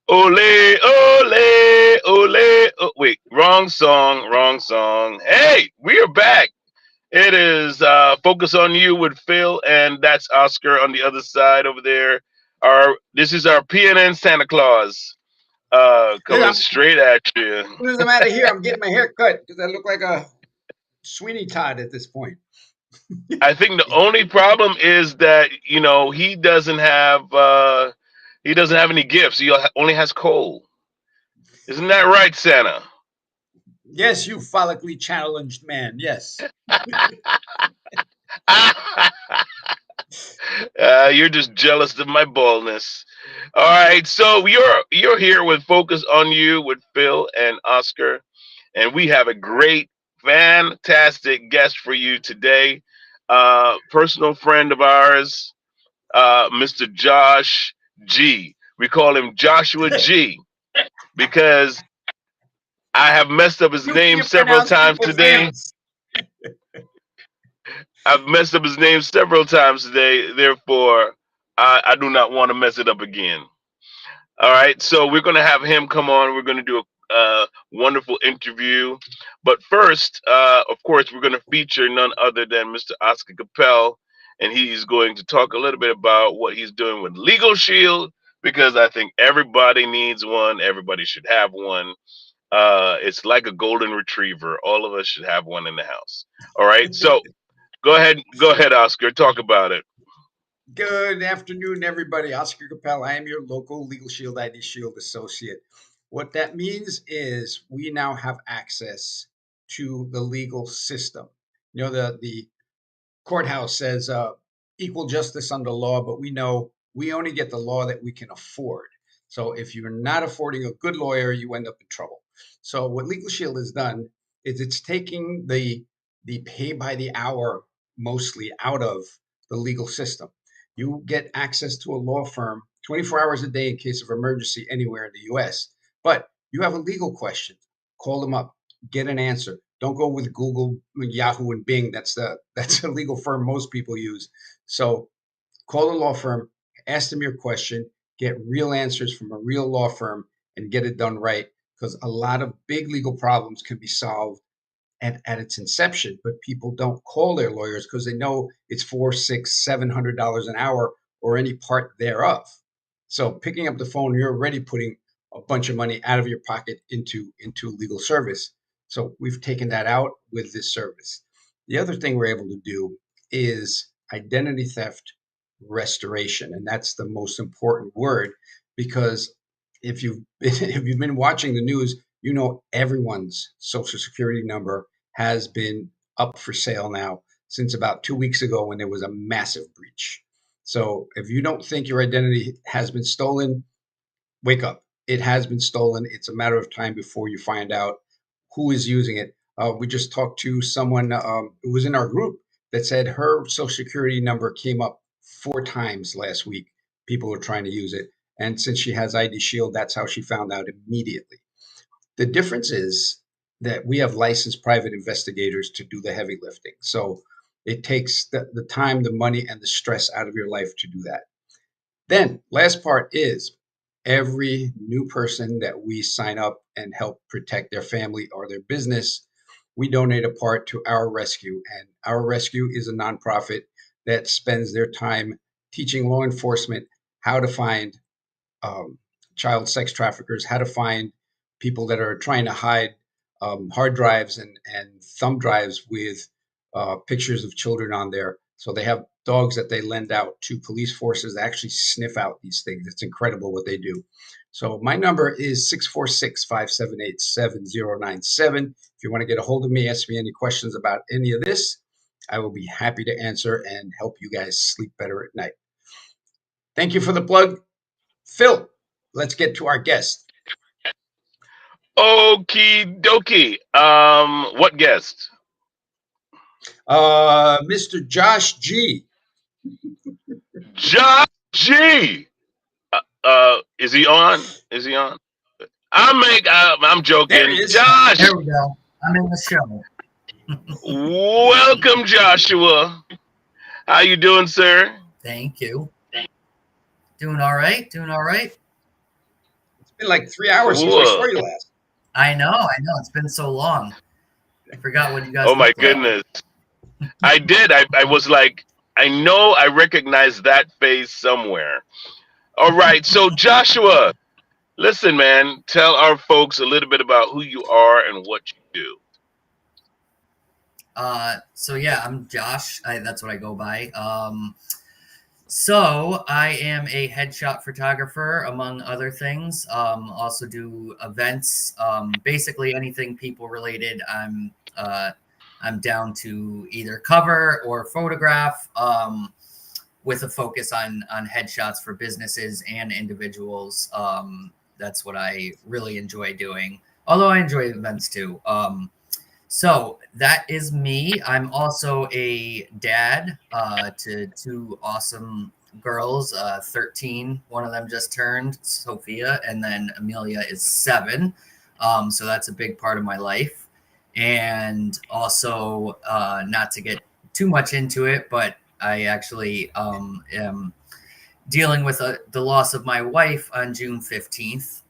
Ole, ole, ole. Oh, wait, wrong song, wrong song. Hey, we are back. It is Focus on You with Phil, and that's Oscar on the other side over there. This is our PNN Santa Claus Hey, coming straight at you. as soon as I'm out of here, I'm getting my hair cut because I look like a Sweeney Todd at this point. I think the only problem is that he doesn't have any gifts. He only has coal. Isn't that right, Santa? Yes, you follically challenged man. Yes. You're just jealous of my baldness. All right, so you're here with Focus on You with Phil and Oscar, and we have a great, fantastic guest for you today. Personal friend of ours, Mr. Josh G. We call him Joshua G because I have messed up his You name can't several pronounce times people's today. names. I've messed up his name several times today. Therefore, I do not want to mess it up again. All right, so we're going to have him come on. We're going to do a wonderful interview. But first, of course, we're going to feature none other than Mr. Oscar Capel, and he's going to talk a little bit about what he's doing with Legal Shield because I think everybody needs one. Everybody should have one. It's like a golden retriever. All of us should have one in the house. All right, so go ahead, Oscar. Talk about it. Good afternoon, everybody. Oscar Capel. I am your local Legal Shield ID Shield associate. What that means is we now have access to the legal system. The courthouse says equal justice under law, but we know we only get the law that we can afford. So if you're not affording a good lawyer, you end up in trouble. So what Legal Shield has done is it's taking the pay by the hour mostly out of the legal system. You get access to a law firm 24 hours a day in case of emergency anywhere in the US. But you have a legal question, call them up, get an answer. Don't go with Google, Yahoo, and Bing. That's a legal firm most people use. So call the law firm, ask them your question, get real answers from a real law firm, and get it done right. Because a lot of big legal problems can be solved at its inception, but people don't call their lawyers because they know it's four, six, $700 an hour or any part thereof. So picking up the phone, you're already putting a bunch of money out of your pocket into legal service. So we've taken that out with this service. The other thing we're able to do is identity theft restoration, and that's the most important word because if you've if you've been watching the news, you know everyone's social security number has been up for sale now since about 2 weeks ago when there was a massive breach. So if you don't think your identity has been stolen, wake up. It has been stolen. It's a matter of time before you find out who is using it. We just talked to someone who was in our group that said her social security number came up 4 times last week. People were trying to use it. And since she has ID Shield, that's how she found out immediately. The difference is that we have licensed private investigators to do the heavy lifting. So it takes the time, the money, and the stress out of your life to do that. Then, last part is every new person that we sign up and help protect their family or their business, we donate a part to Our Rescue. And Our Rescue is a nonprofit that spends their time teaching law enforcement how to find um, child sex traffickers, how to find people that are trying to hide hard drives and thumb drives with pictures of children on there. So they have dogs that they lend out to police forces that actually sniff out these things. It's incredible what they do. So my number is 646-578-7097. If you want to get a hold of me, ask me any questions about any of this, I will be happy to answer and help you guys sleep better at night. Thank you for the plug. Phil, let's get to our guest. Okie dokie. What guest? Mr. Josh G. Josh G. Is he on? Is he on? I'm There he joking. is. Josh, There we go. I'm in the show. welcome, Joshua. How you doing, sir? Thank you. Doing all right. Doing all right. been like 3 hours since I saw Cool. you last. I know. It's been so long. I forgot what you Oh guys my looked like. goodness. I did. I was like, I know I recognize that face somewhere. All right. So Joshua, listen, man, tell our folks a little bit about who you are and what you do. So yeah, I'm Josh. That's what I go by. So I am a headshot photographer, among other things. Also do events, basically anything people related. I'm down to either cover or photograph, with a focus on headshots for businesses and individuals. That's what I really enjoy doing. Although I enjoy events too. So that is me. I'm also a dad to two awesome girls, 13. One of them just turned, Sophia, and then Amelia is 7. So that's a big part of my life. And also, not to get too much into it, but I actually am dealing with the loss of my wife on June 15th,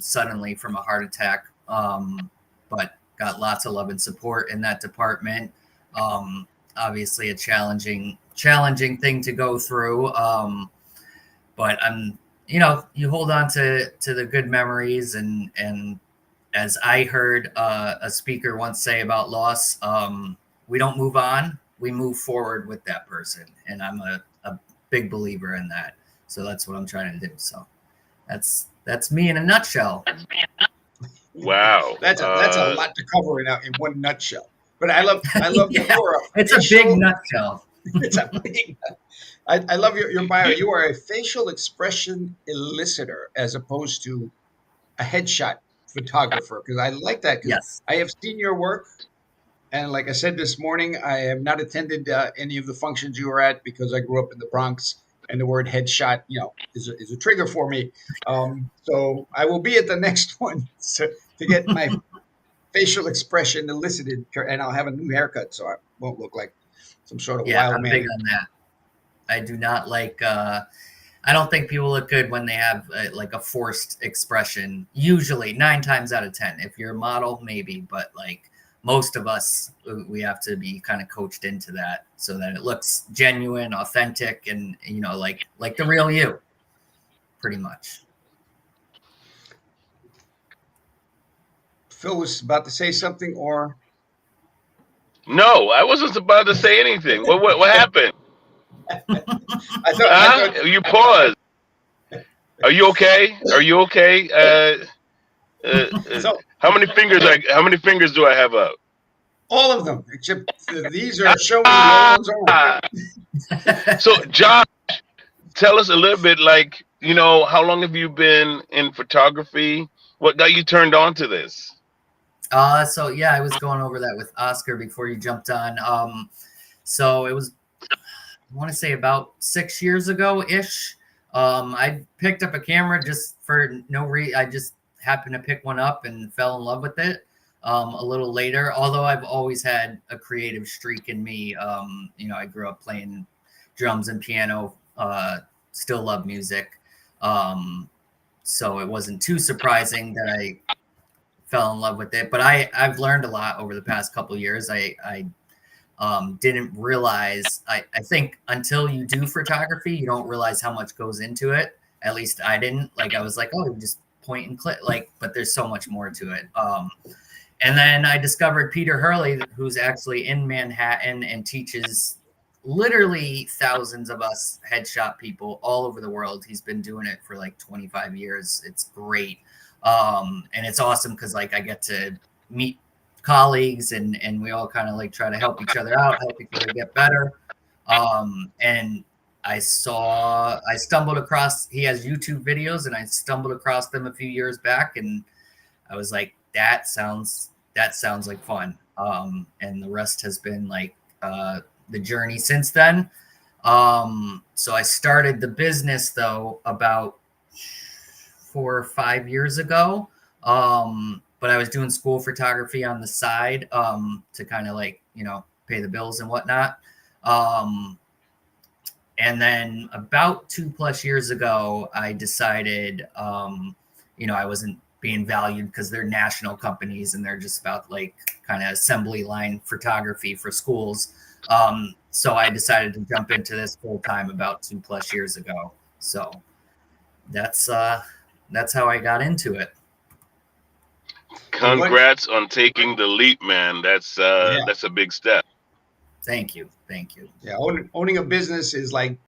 suddenly from a heart attack. But got lots of love and support in that department. Obviously, a challenging thing to go through. But you hold on to the good memories, and as I heard a speaker once say about loss, we don't move on, we move forward with that person. And I'm a big believer in that. So that's what I'm trying to do. So that's me in a nutshell. Wow. That's a lot to cover in one nutshell. But I love that Yeah, you are a it's a big facial. nutshell. It's a big. I love your bio. You are a facial expression elicitor as opposed to a headshot photographer, because I like that, because Yes. I have seen your work. And like I said this morning, I have not attended any of the functions you were at because I grew up in the Bronx, and the word headshot, is a trigger for me. So I will be at the next one to get my facial expression elicited, and I'll have a new haircut, so I won't look like some sort of Yeah, wild I'm man. big on that. I do not like I don't think people look good when they have like a forced expression. Usually, 9 times out of 10. If you're a model, maybe, but like most of us, we have to be kind of coached into that so that it looks genuine, authentic, and like the real you, pretty much. Phil was about to say something, or No, I wasn't about to say anything. What happened? I thought. Huh? You paused. Are you okay? Are you okay? So How many fingers do I have up? all of them except these are showing, the other Ah! ones aren't. So, Josh, tell us a little bit, like, how long have you been in photography? What got you turned on to this? So yeah, I was going over that with Oscar before you jumped on. So it was, I want to say, about 6 years ago ish. I picked up a camera just for no reason. I just happened to pick one up and fell in love with it a little later. Although I've always had a creative streak in me. I grew up playing drums and piano. Still love music. Um, so it wasn't too surprising that I fell in love with it. But I've learned a lot over the past couple of years. I didn't realize, I think until you do photography, you don't realize how much goes into it. At least I didn't. Like, I was like, oh, you just point and click, like, but there's so much more to it. And then I discovered Peter Hurley, who's actually in Manhattan and teaches literally thousands of us headshot people all over the world. He's been doing it for like 25 years. It's great. And it's awesome because like I get to meet colleagues, and we all kind of like try to help each other out, help each other get better. And I stumbled across, he has YouTube videos, and I stumbled across them a few years back, and I was like, that sounds like fun. And the rest has been like the journey since then. So I started the business though about 4 or 5 years ago. But I was doing school photography on the side to kind of like, pay the bills and whatnot. Um, and then about 2+ years ago, I decided, I wasn't being valued because they're national companies and they're just about like kind of assembly line photography for schools. So I decided to jump into this full time about 2+ years ago. So that's uh, that's how I got into it. So what? Congrats on taking the leap, man. Yeah, That's a big step. Thank you, thank you. yeah. Owning a business is like